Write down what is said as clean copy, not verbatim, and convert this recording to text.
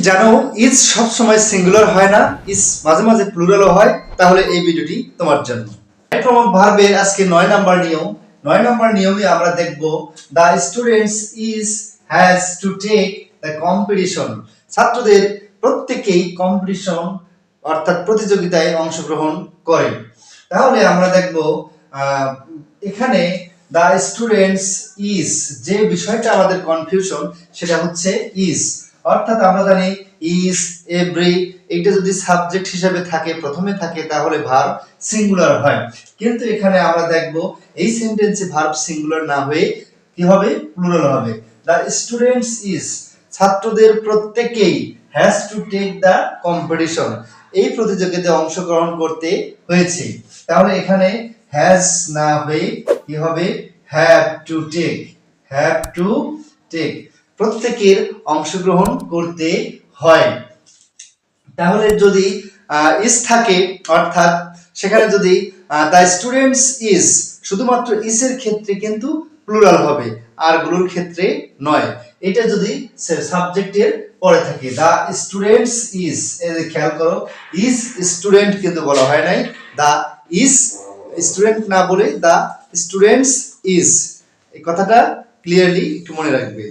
জানো ইজ সব সময় সিঙ্গুলার হয় না, ইজ মাঝে মাঝে প্লুরালও হয়। তাহলে এই ভিডিওটি তোমার জন্য। ফর্ম অফ ভার্বের আজকে 9 নাম্বার নিয়ম। 9 নাম্বার নিয়মে আমরা দেখব the students is has to take the competition. ছাত্রদের প্রত্যেকেই কম্পিটিশন অর্থাৎ প্রতিযোগিতায় অংশগ্রহণ করে। তাহলে আমরা দেখব এখানে দা স্টুডেন্টস ইজ, যে বিষয়টা আমাদের কনফিউশন সেটা হচ্ছে ইজ। অর্থাৎ আমরা জানি ইজ, এভরি, এটা যদি সাবজেক্ট হিসেবে থাকে, প্রথমে থাকে, তাহলে ভার্ব সিঙ্গুলার হয়। কিন্তু এখানে আমরা দেখব এই সেন্টেন্সে ভার্ব সিঙ্গুলার না হয়ে কি হবে, প্লুরাল হবে। দা স্টুডেন্টস ইজ, ছাত্রদের প্রত্যেকেই, has to take the competition, এই প্রতিযোগিতায় অংশগ্রহণ করতে হয়েছে। তাহলে এখানে হ্যাজ না হয়ে কি হবে, have to take, have to take, প্রত্যেকের অংশগ্রহণ করতে হয়। তাহলে যদি ইজ থাকে, অর্থাৎ সেখানে যদি দ্য স্টুডেন্টস ইজ, শুধুমাত্র ইজ এর ক্ষেত্রে কিন্তু প্লুরাল হবে, আর গুলোর ক্ষেত্রে নয়। এটা যদি সাবজেক্টের পরে থাকে, দ্য স্টুডেন্টস ইজ, এই যে খেয়াল করো, ইজ স্টুডেন্ট কিন্তু বলা হয় নাই, দ্য ইজ স্টুডেন্ট না বলে দ্য স্টুডেন্টস ইজ, এই কথাটা ক্লিয়ারলি একটু মনে রাখবে।